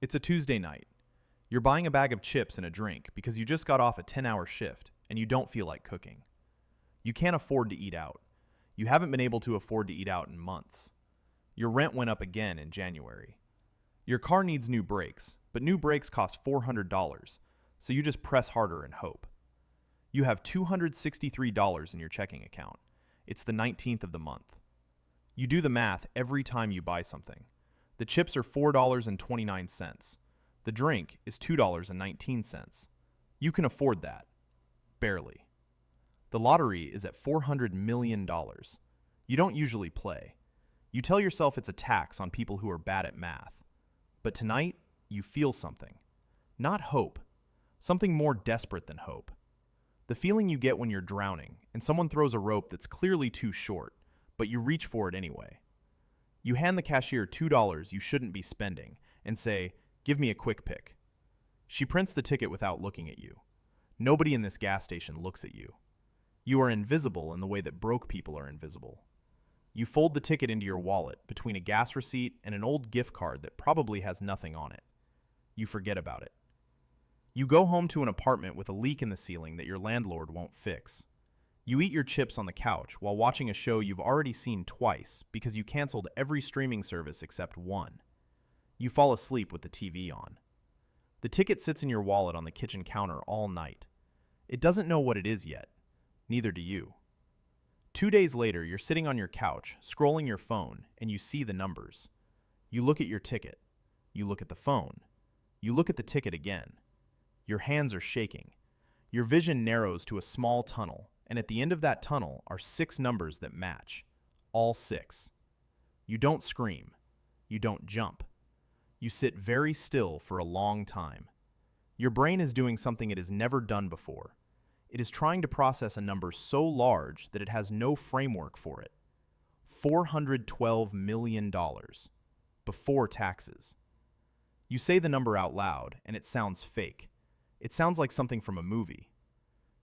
It's a Tuesday night. You're buying a bag of chips and a drink because you just got off a 10-hour shift and you don't feel like cooking. You can't afford to eat out. You haven't been able to afford to eat out in months. Your rent went up again in January. Your car needs new brakes, but new brakes cost $400, so you just press harder and hope. You have $263 in your checking account. It's the 19th of the month. You do the math every time you buy something. The chips are $4.29. The drink is $2.19. You can afford that. Barely. The lottery is at $400 million. You don't usually play. You tell yourself it's a tax on people who are bad at math. But tonight, you feel something. Not hope. Something more desperate than hope. The feeling you get when you're drowning and someone throws a rope that's clearly too short, but you reach for it anyway. You hand the cashier $2 you shouldn't be spending and say, "Give me a quick pick." She prints the ticket without looking at you. Nobody in this gas station looks at you. You are invisible in the way that broke people are invisible. You fold the ticket into your wallet between a gas receipt and an old gift card that probably has nothing on it. You forget about it. You go home to an apartment with a leak in the ceiling that your landlord won't fix. You eat your chips on the couch while watching a show you've already seen twice because you canceled every streaming service except one. You fall asleep with the TV on. The ticket sits in your wallet on the kitchen counter all night. It doesn't know what it is yet. Neither do you. 2 days later, you're sitting on your couch, scrolling your phone, and you see the numbers. You look at your ticket. You look at the phone. You look at the ticket again. Your hands are shaking. Your vision narrows to a small tunnel, and at the end of that tunnel are 6 numbers that match. All 6. You don't scream. You don't jump. You sit very still for a long time. Your brain is doing something it has never done before. It is trying to process a number so large that it has no framework for it. $412 million. Before taxes. You say the number out loud, and it sounds fake. It sounds like something from a movie.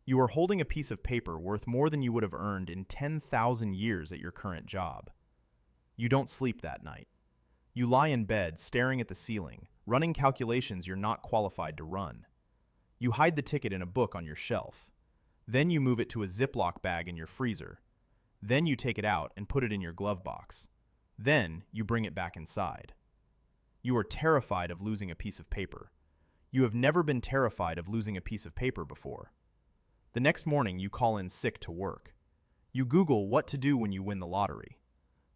You are holding a piece of paper worth more than you would have earned in 10,000 years at your current job. You don't sleep that night. You lie in bed, staring at the ceiling, running calculations you're not qualified to run. You hide the ticket in a book on your shelf. Then you move it to a Ziploc bag in your freezer. Then you take it out and put it in your glove box. Then you bring it back inside. You are terrified of losing a piece of paper. You have never been terrified of losing a piece of paper before. The next morning, you call in sick to work. You Google what to do when you win the lottery.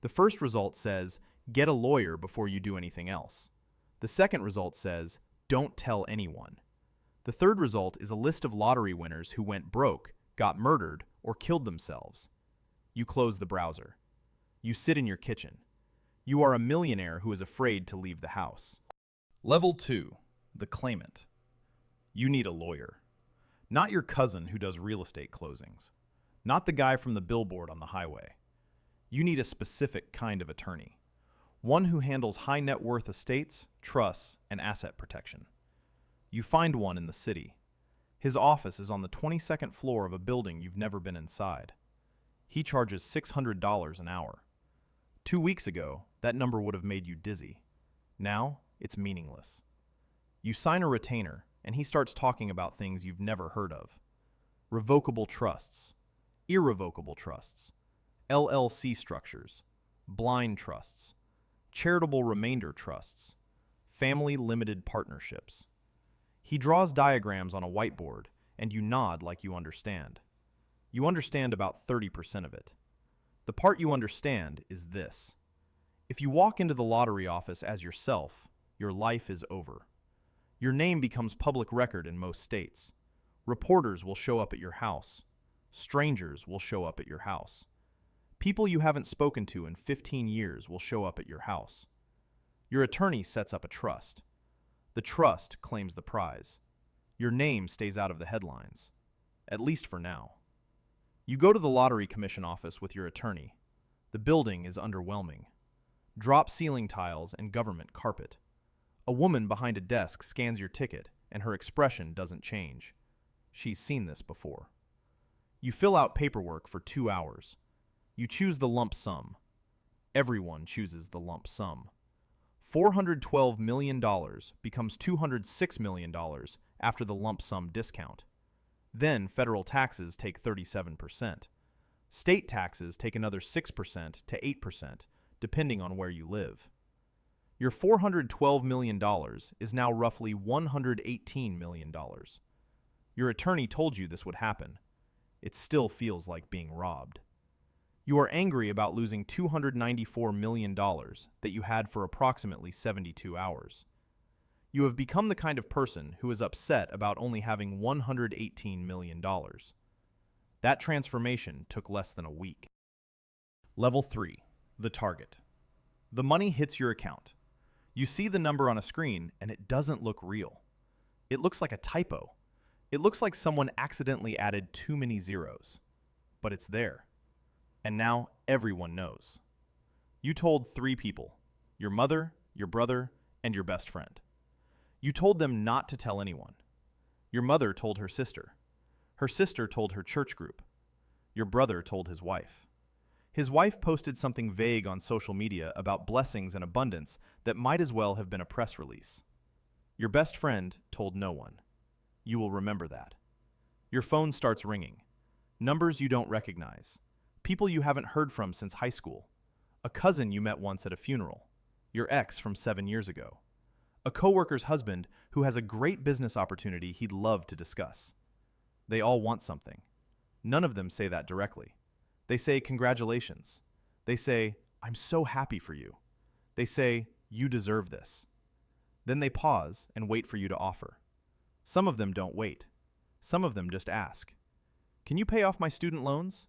The first result says, get a lawyer before you do anything else. The second result says, don't tell anyone. The third result is a list of lottery winners who went broke, got murdered, or killed themselves. You close the browser. You sit in your kitchen. You are a millionaire who is afraid to leave the house. Level 2. The Claimant. You need a lawyer. Not your cousin who does real estate closings. Not the guy from the billboard on the highway. You need a specific kind of attorney. One who handles high net worth estates, trusts, and asset protection. You find one in the city. His office is on the 22nd floor of a building you've never been inside. He charges $600 an hour. 2 weeks ago, that number would have made you dizzy. Now, it's meaningless. You sign a retainer, and he starts talking about things you've never heard of. Revocable trusts, irrevocable trusts, LLC structures, blind trusts, charitable remainder trusts, family limited partnerships. He draws diagrams on a whiteboard, and you nod like you understand. You understand about 30% of it. The part you understand is this. If you walk into the lottery office as yourself, your life is over. Your name becomes public record in most states. Reporters will show up at your house. Strangers will show up at your house. People you haven't spoken to in 15 years will show up at your house. Your attorney sets up a trust. The trust claims the prize. Your name stays out of the headlines, at least for now. You go to the Lottery Commission office with your attorney. The building is underwhelming. Drop ceiling tiles and government carpet. A woman behind a desk scans your ticket, and her expression doesn't change. She's seen this before. You fill out paperwork for 2 hours. You choose the lump sum. Everyone chooses the lump sum. $412 million becomes $206 million after the lump sum discount. Then federal taxes take 37%. State taxes take another 6% to 8%, depending on where you live. Your $412 million is now roughly $118 million. Your attorney told you this would happen. It still feels like being robbed. You are angry about losing $294 million that you had for approximately 72 hours. You have become the kind of person who is upset about only having $118 million. That transformation took less than a week. Level 3. The target. The money hits your account. You see the number on a screen and it doesn't look real. It looks like a typo. It looks like someone accidentally added too many zeros. But it's there. And now everyone knows. You told 3 people: your mother, your brother, and your best friend. You told them not to tell anyone. Your mother told her sister. Her sister told her church group. Your brother told his wife. His wife posted something vague on social media about blessings and abundance that might as well have been a press release. Your best friend told no one. You will remember that. Your phone starts ringing. Numbers you don't recognize. People you haven't heard from since high school. A cousin you met once at a funeral. Your ex from 7 years ago. A coworker's husband who has a great business opportunity he'd love to discuss. They all want something. None of them say that directly. They say congratulations. They say, I'm so happy for you. They say, you deserve this. Then they pause and wait for you to offer. Some of them don't wait. Some of them just ask. Can you pay off my student loans?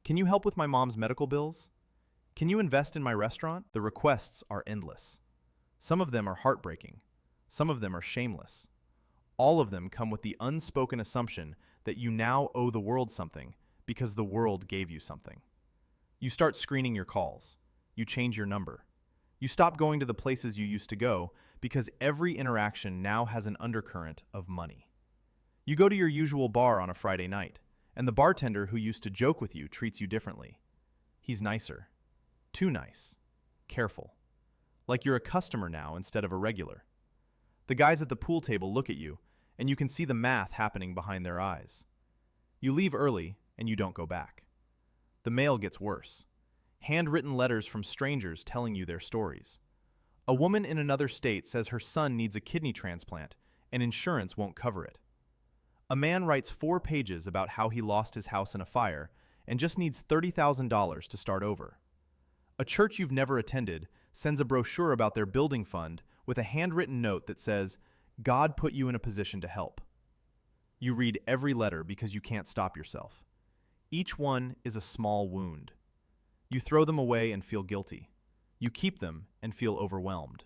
Can you help with my mom's medical bills? Can you invest in my restaurant? The requests are endless. Some of them are heartbreaking. Some of them are shameless. All of them come with the unspoken assumption that you now owe the world something because the world gave you something. You start screening your calls. You change your number. You stop going to the places you used to go because every interaction now has an undercurrent of money. You go to your usual bar on a Friday night, and the bartender who used to joke with you treats you differently. He's nicer. Too nice. Careful. Like you're a customer now instead of a regular. The guys at the pool table look at you, and you can see the math happening behind their eyes. You leave early, and you don't go back. The mail gets worse. Handwritten letters from strangers telling you their stories. A woman in another state says her son needs a kidney transplant, and insurance won't cover it. A man writes 4 pages about how he lost his house in a fire and just needs $30,000 to start over. A church you've never attended sends a brochure about their building fund with a handwritten note that says, God put you in a position to help. You read every letter because you can't stop yourself. Each one is a small wound. You throw them away and feel guilty. You keep them and feel overwhelmed.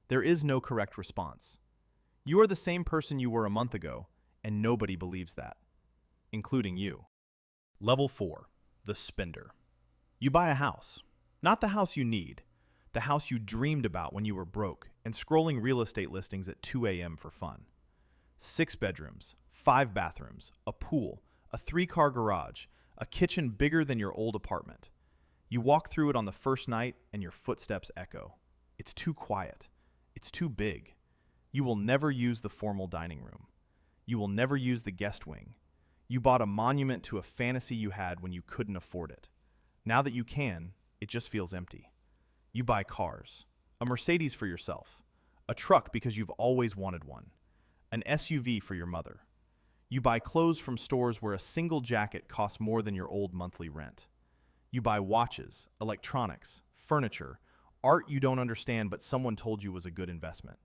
There is no correct response. You are the same person you were a month ago, and nobody believes that, including you. Level 4. The spender. You buy a house. Not the house you need, the house you dreamed about when you were broke and scrolling real estate listings at 2 a.m. for fun. 6 bedrooms, 5 bathrooms, a pool, a 3-car garage, a kitchen bigger than your old apartment. You walk through it on the first night and your footsteps echo. It's too quiet. It's too big. You will never use the formal dining room. You will never use the guest wing. You bought a monument to a fantasy you had when you couldn't afford it. Now that you can, it just feels empty. You buy cars. A Mercedes for yourself. A truck because you've always wanted one. An SUV for your mother. You buy clothes from stores where a single jacket costs more than your old monthly rent. You buy watches, electronics, furniture, art you don't understand but someone told you was a good investment.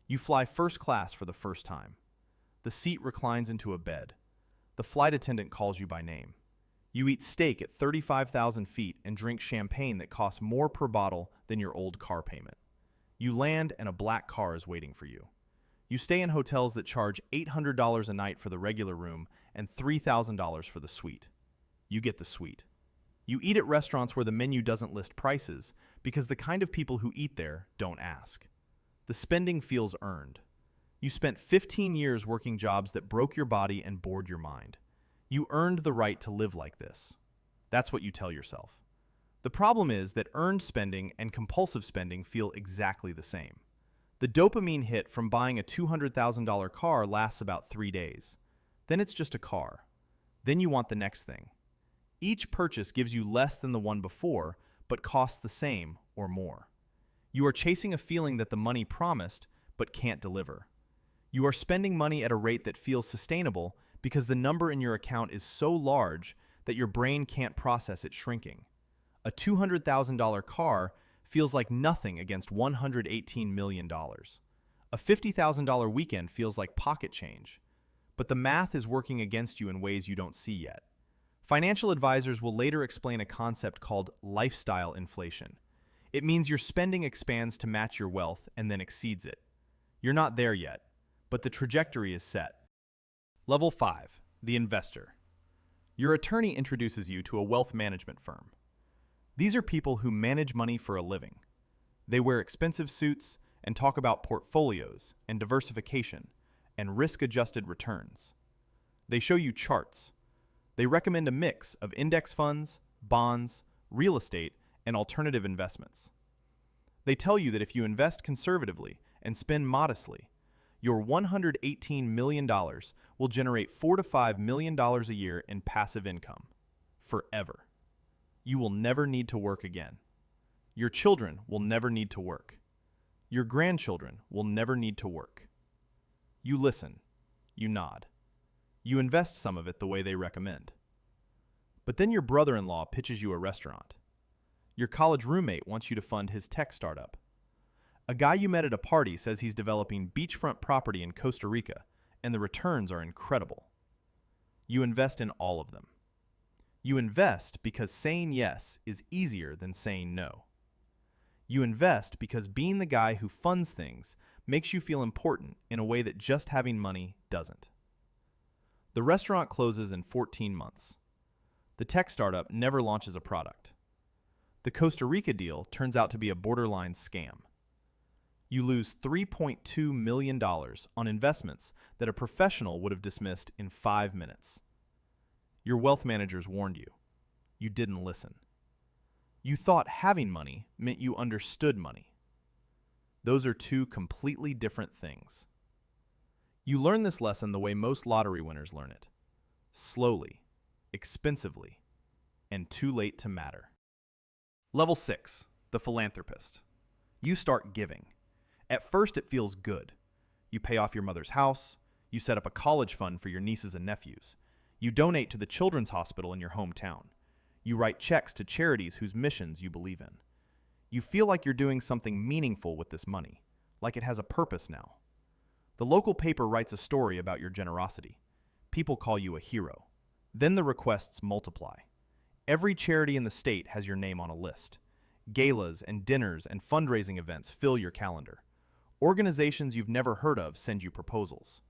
You fly first class for the first time. The seat reclines into a bed. The flight attendant calls you by name. You eat steak at 35,000 feet and drink champagne that costs more per bottle than your old car payment. You land and a black car is waiting for you. You stay in hotels that charge $800 a night for the regular room and $3,000 for the suite. You get the suite. You eat at restaurants where the menu doesn't list prices because the kind of people who eat there don't ask. The spending feels earned. You spent 15 years working jobs that broke your body and bored your mind. You earned the right to live like this. That's what you tell yourself. The problem is that earned spending and compulsive spending feel exactly the same. The dopamine hit from buying a $200,000 car lasts about 3 days. Then it's just a car. Then you want the next thing. Each purchase gives you less than the one before, but costs the same or more. You are chasing a feeling that the money promised, but can't deliver. You are spending money at a rate that feels sustainable because the number in your account is so large that your brain can't process it shrinking. A $200,000 car feels like nothing against $118 million. A $50,000 weekend feels like pocket change. But the math is working against you in ways you don't see yet. Financial advisors will later explain a concept called lifestyle inflation. It means your spending expands to match your wealth and then exceeds it. You're not there yet, but the trajectory is set. Level 5, the investor. Your attorney introduces you to a wealth management firm. These are people who manage money for a living. They wear expensive suits and talk about portfolios and diversification and risk-adjusted returns. They show you charts. They recommend a mix of index funds, bonds, real estate, and alternative investments. They tell you that if you invest conservatively and spend modestly, your $118 million will generate $4 to $5 million a year in passive income. Forever. You will never need to work again. Your children will never need to work. Your grandchildren will never need to work. You listen. You nod. You invest some of it the way they recommend. But then your brother-in-law pitches you a restaurant. Your college roommate wants you to fund his tech startup. A guy you met at a party says he's developing beachfront property in Costa Rica, and the returns are incredible. You invest in all of them. You invest because saying yes is easier than saying no. You invest because being the guy who funds things makes you feel important in a way that just having money doesn't. The restaurant closes in 14 months. The tech startup never launches a product. The Costa Rica deal turns out to be a borderline scam. You lose $3.2 million on investments that a professional would have dismissed in 5 minutes. Your wealth managers warned you. You didn't listen. You thought having money meant you understood money. Those are two completely different things. You learn this lesson the way most lottery winners learn it. Slowly, expensively, and too late to matter. Level 6, the Philanthropist. You start giving. At first it feels good. You pay off your mother's house. You set up a college fund for your nieces and nephews. You donate to the children's hospital in your hometown. You write checks to charities whose missions you believe in. You feel like you're doing something meaningful with this money, like it has a purpose now. The local paper writes a story about your generosity. People call you a hero. Then the requests multiply. Every charity in the state has your name on a list. Galas and dinners and fundraising events fill your calendar. Organizations you've never heard of send you proposals.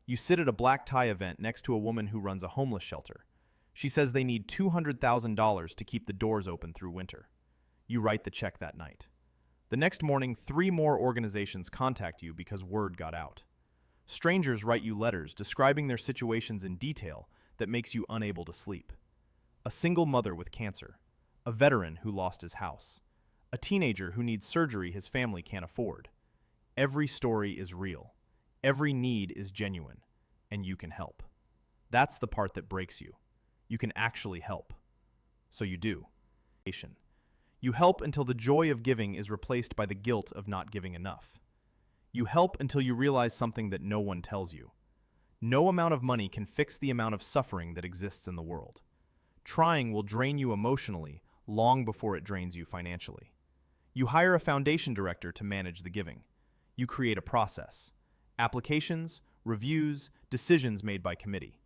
You sit at a black tie event next to a woman who runs a homeless shelter. She says they need $200,000 to keep the doors open through winter. You write the check that night. The next morning, 3 more organizations contact you because word got out. Strangers write you letters describing their situations in detail that makes you unable to sleep. A single mother with cancer, a veteran who lost his house, a teenager who needs surgery his family can't afford. Every story is real. Every need is genuine, and you can help. That's the part that breaks you. You can actually help. So you do. You help until the joy of giving is replaced by the guilt of not giving enough. You help until you realize something that no one tells you. No amount of money can fix the amount of suffering that exists in the world. Trying will drain you emotionally long before it drains you financially. You hire a foundation director to manage the giving. You create a process. Applications, reviews, decisions made by committee.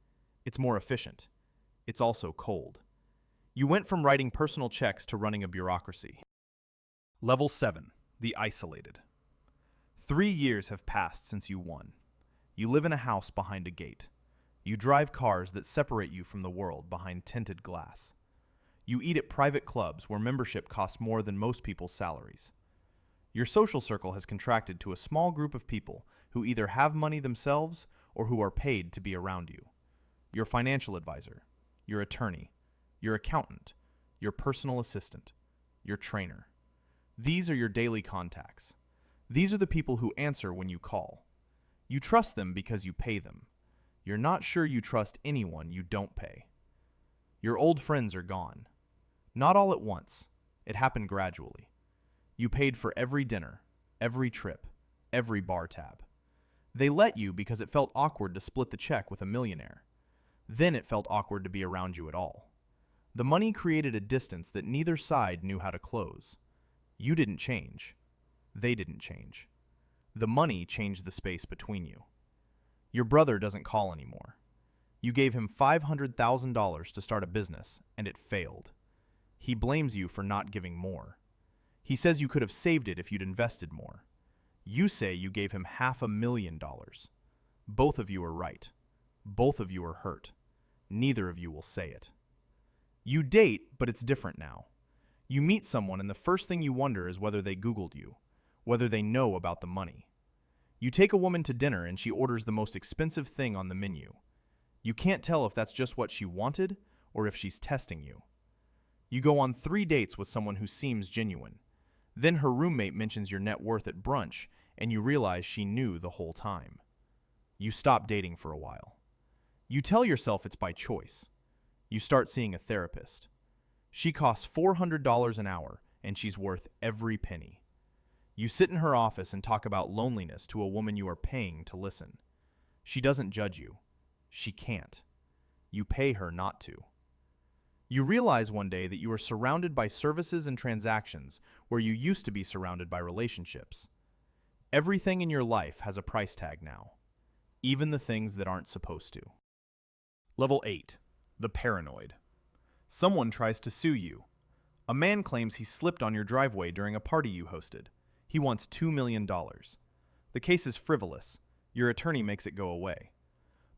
It's more efficient. It's also cold. You went from writing personal checks to running a bureaucracy. Level 7, the isolated. 3 years have passed since you won. You live in a house behind a gate. You drive cars that separate you from the world behind tinted glass. You eat at private clubs where membership costs more than most people's salaries. Your social circle has contracted to a small group of people who either have money themselves or who are paid to be around you. Your financial advisor, your attorney, your accountant, your personal assistant, your trainer. These are your daily contacts. These are the people who answer when you call. You trust them because you pay them. You're not sure you trust anyone you don't pay. Your old friends are gone. Not all at once. It happened gradually. You paid for every dinner, every trip, every bar tab. They let you because it felt awkward to split the check with a millionaire. Then it felt awkward to be around you at all. The money created a distance that neither side knew how to close. You didn't change. They didn't change. The money changed the space between you. Your brother doesn't call anymore. You gave him $500,000 to start a business, and it failed. He blames you for not giving more. He says you could have saved it if you'd invested more. You say you gave him $500,000. Both of you are right. Both of you are hurt. Neither of you will say it. You date, but it's different now. You meet someone and the first thing you wonder is whether they Googled you, whether they know about the money. You take a woman to dinner and she orders the most expensive thing on the menu. You can't tell if that's just what she wanted or if she's testing you. You go on 3 dates with someone who seems genuine. Then her roommate mentions your net worth at brunch and you realize she knew the whole time. You stop dating for a while. You tell yourself it's by choice. You start seeing a therapist. She costs $400 an hour and she's worth every penny. You sit in her office and talk about loneliness to a woman you are paying to listen. She doesn't judge you. She can't. You pay her not to. You realize one day that you are surrounded by services and transactions where you used to be surrounded by relationships. Everything in your life has a price tag now, even the things that aren't supposed to. Level 8. The Paranoid. Someone tries to sue you. A man claims he slipped on your driveway during a party you hosted. He wants $2 million. The case is frivolous. Your attorney makes it go away.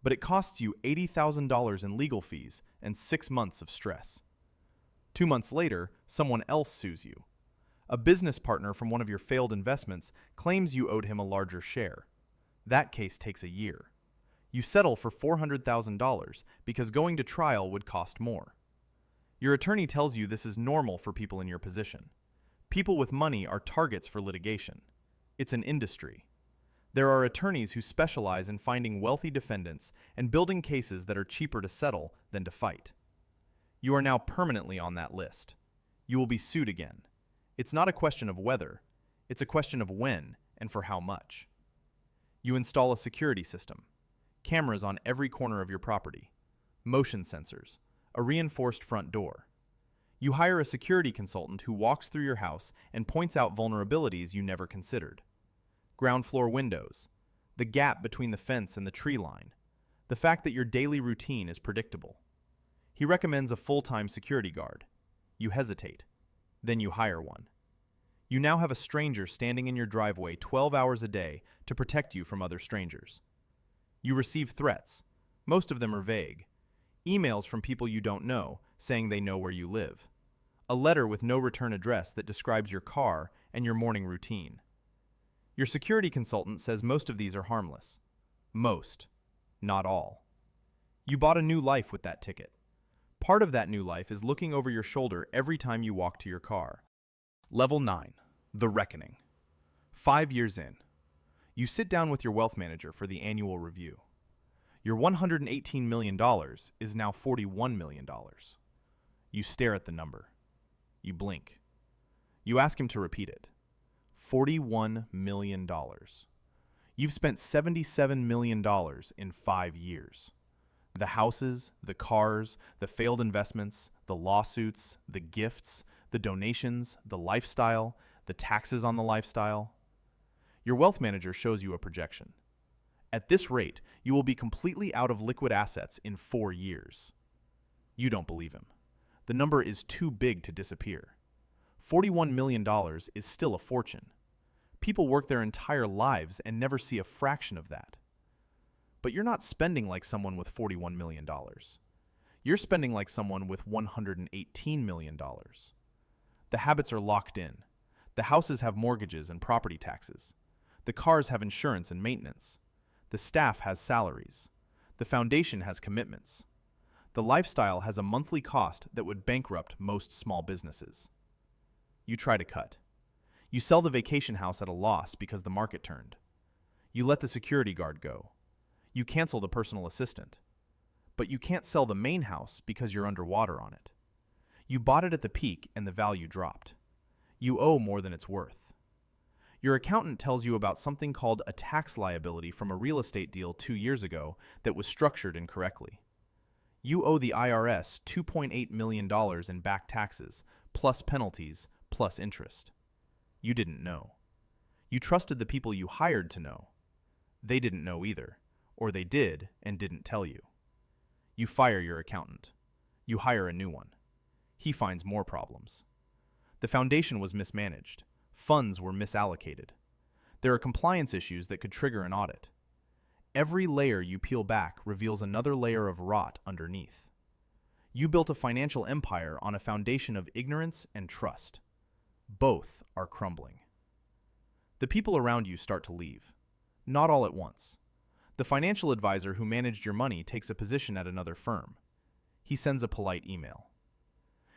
But it costs you $80,000 in legal fees and 6 months of stress. 2 months later, someone else sues you. A business partner from one of your failed investments claims you owed him a larger share. That case takes a year. You settle for $400,000 because going to trial would cost more. Your attorney tells you this is normal for people in your position. People with money are targets for litigation. It's an industry. There are attorneys who specialize in finding wealthy defendants and building cases that are cheaper to settle than to fight. You are now permanently on that list. You will be sued again. It's not a question of whether, it's a question of when and for how much. You install a security system. Cameras on every corner of your property, motion sensors, a reinforced front door. You hire a security consultant who walks through your house and points out vulnerabilities you never considered. Ground floor windows, the gap between the fence and the tree line, the fact that your daily routine is predictable. He recommends a full-time security guard. You hesitate. Then you hire one. You now have a stranger standing in your driveway 12 hours a day to protect you from other strangers. You receive threats. Most of them are vague. Emails from people you don't know saying they know where you live. A letter with no return address that describes your car and your morning routine. Your security consultant says most of these are harmless. Most, not all. You bought a new life with that ticket. Part of that new life is looking over your shoulder every time you walk to your car. Level 9. The Reckoning. 5 years in. You sit down with your wealth manager for the annual review. Your $118 million is now $41 million. You stare at the number. You blink. You ask him to repeat it. $41 million. You've spent $77 million in 5 years. The houses, the cars, the failed investments, the lawsuits, the gifts, the donations, the lifestyle, the taxes on the lifestyle. Your wealth manager shows you a projection. At this rate, you will be completely out of liquid assets in 4 years. You don't believe him. The number is too big to disappear. $41 million is still a fortune. People work their entire lives and never see a fraction of that. But you're not spending like someone with $41 million. You're spending like someone with $118 million. The habits are locked in. The houses have mortgages and property taxes. The cars have insurance and maintenance. The staff has salaries. The foundation has commitments. The lifestyle has a monthly cost that would bankrupt most small businesses. You try to cut. You sell the vacation house at a loss because the market turned. You let the security guard go. You cancel the personal assistant. But you can't sell the main house because you're underwater on it. You bought it at the peak and the value dropped. You owe more than it's worth. Your accountant tells you about something called a tax liability from a real estate deal 2 years ago that was structured incorrectly. You owe the IRS $2.8 million in back taxes, plus penalties, plus interest. You didn't know. You trusted the people you hired to know. They didn't know either, or they did and didn't tell you. You fire your accountant. You hire a new one. He finds more problems. The foundation was mismanaged. Funds were misallocated. There are compliance issues that could trigger an audit. Every layer you peel back reveals another layer of rot underneath. You built a financial empire on a foundation of ignorance and trust. Both are crumbling. The people around you start to leave. Not all at once. The financial advisor who managed your money takes a position at another firm. He sends a polite email.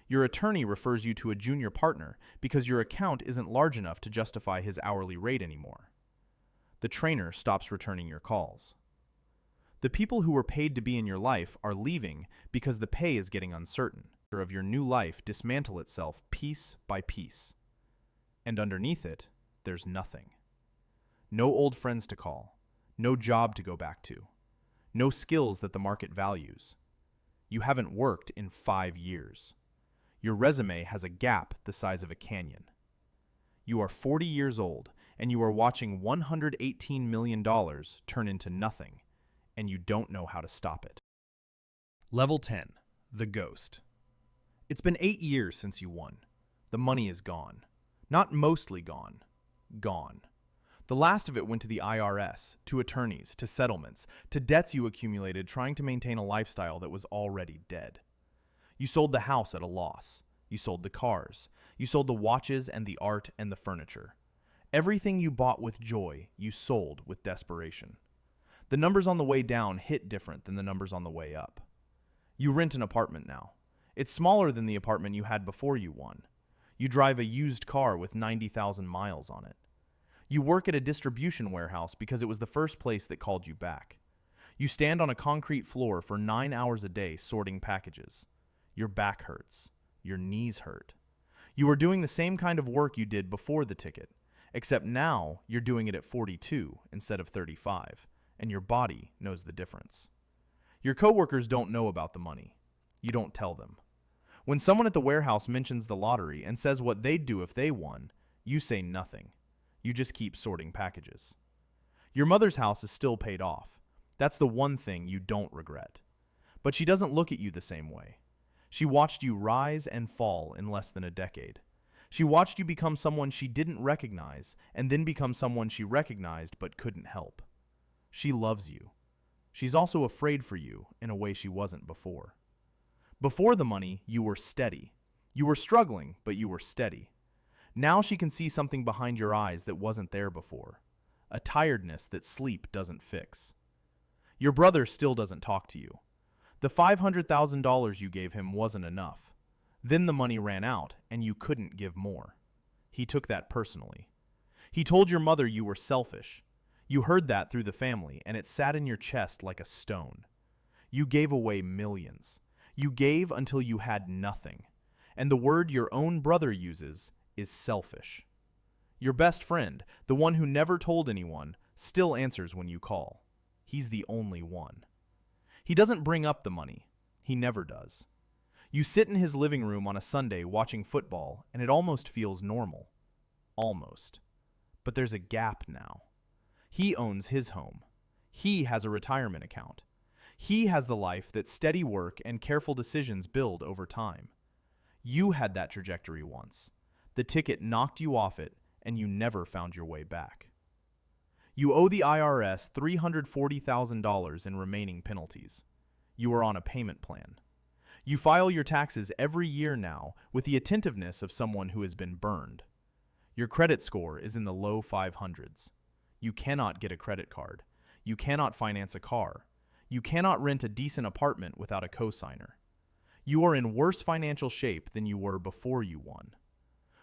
Your attorney refers you to a junior partner because your account isn't large enough to justify his hourly rate anymore. The trainer stops returning your calls. The people who were paid to be in your life are leaving because the pay is getting uncertain. Of your new life dismantle itself piece by piece. And underneath it, there's nothing. No old friends to call. No job to go back to. No skills that the market values. You haven't worked in 5 years. Your resume has a gap the size of a canyon. You are 40 years old, and you are watching $118 million turn into nothing, and you don't know how to stop it. Level 10. The Ghost. It's been 8 years since you won. The money is gone. Not mostly gone. Gone. The last of it went to the IRS, to attorneys, to settlements, to debts you accumulated trying to maintain a lifestyle that was already dead. You sold the house at a loss. You sold the cars. You sold the watches and the art and the furniture. Everything you bought with joy, you sold with desperation. The numbers on the way down hit different than the numbers on the way up. You rent an apartment now. It's smaller than the apartment you had before you won. You drive a used car with 90,000 miles on it. You work at a distribution warehouse because it was the first place that called you back. You stand on a concrete floor for 9 hours a day sorting packages. Your back hurts. Your knees hurt. You are doing the same kind of work you did before the ticket, except now you're doing it at 42 instead of 35, and your body knows the difference. Your coworkers don't know about the money. You don't tell them. When someone at the warehouse mentions the lottery and says what they'd do if they won, you say nothing. You just keep sorting packages. Your mother's house is still paid off. That's the one thing you don't regret. But she doesn't look at you the same way. She watched you rise and fall in less than a decade. She watched you become someone she didn't recognize and then become someone she recognized but couldn't help. She loves you. She's also afraid for you in a way she wasn't before. Before the money, you were steady. You were struggling, but you were steady. Now she can see something behind your eyes that wasn't there before. A tiredness that sleep doesn't fix. Your brother still doesn't talk to you. The $500,000 you gave him wasn't enough. Then the money ran out, and you couldn't give more. He took that personally. He told your mother you were selfish. You heard that through the family, and it sat in your chest like a stone. You gave away millions. You gave until you had nothing. And the word your own brother uses is selfish. Your best friend, the one who never told anyone, still answers when you call. He's the only one. He doesn't bring up the money. He never does. You sit in his living room on a Sunday watching football, and it almost feels normal. Almost. But there's a gap now. He owns his home. He has a retirement account. He has the life that steady work and careful decisions build over time. You had that trajectory once. The ticket knocked you off it, and you never found your way back. You owe the IRS $340,000 in remaining penalties. You are on a payment plan. You file your taxes every year now with the attentiveness of someone who has been burned. Your credit score is in the low 500s. You cannot get a credit card. You cannot finance a car. You cannot rent a decent apartment without a cosigner. You are in worse financial shape than you were before you won.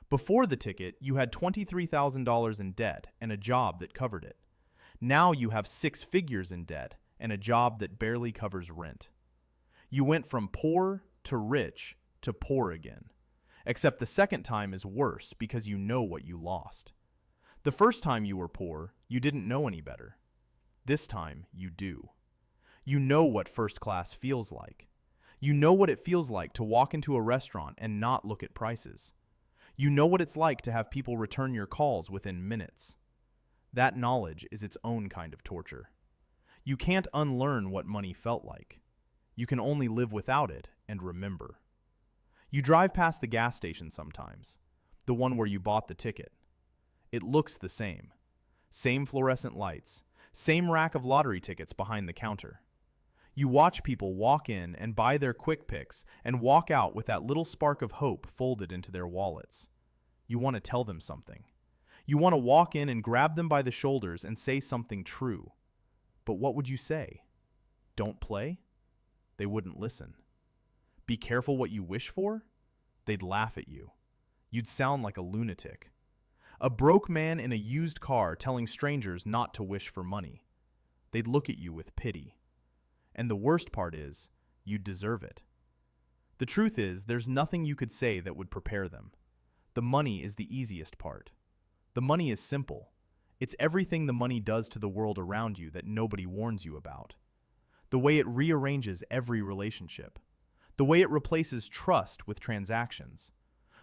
Before the ticket, you had $23,000 in debt and a job that covered it. Now you have 6 figures in debt and a job that barely covers rent. You went from poor to poor again. Except the second time is worse because you know what you lost. The first time you were poor, you didn't know any better. This time, you do. You know what first class feels like. You know what it feels like to walk into a restaurant and not look at prices. You know what it's like to have people return your calls within minutes. That knowledge is its own kind of torture. You can't unlearn what money felt like. You can only live without it and remember. You drive past the gas station sometimes, the one where you bought the ticket. It looks the same. Same fluorescent lights, same rack of lottery tickets behind the counter. You watch people walk in and buy their quick picks and walk out with that little spark of hope folded into their wallets. You want to tell them something. You want to walk in and grab them by the shoulders and say something true. But what would you say? Don't play? They wouldn't listen. Be careful what you wish for? They'd laugh at you. You'd sound like a lunatic. A broke man in a used car telling strangers not to wish for money. They'd look at you with pity. And the worst part is, you'd deserve it. The truth is, there's nothing you could say that would prepare them. The money is the easiest part. The money is simple. It's everything the money does to the world around you that nobody warns you about. The way it rearranges every relationship. The way it replaces trust with transactions.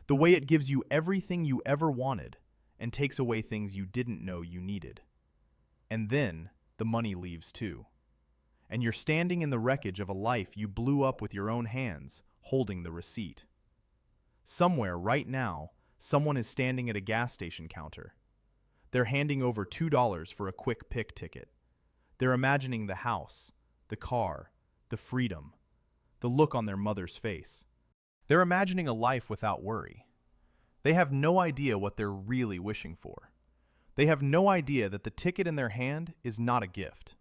The way it gives you everything you ever wanted and takes away things you didn't know you needed. And then, the money leaves too. And you're standing in the wreckage of a life you blew up with your own hands, holding the receipt. Somewhere right now, someone is standing at a gas station counter. They're handing over $2 for a quick pick ticket. They're imagining the house, the car, the freedom, the look on their mother's face. They're imagining a life without worry. They have no idea what they're really wishing for. They have no idea that the ticket in their hand is not a gift.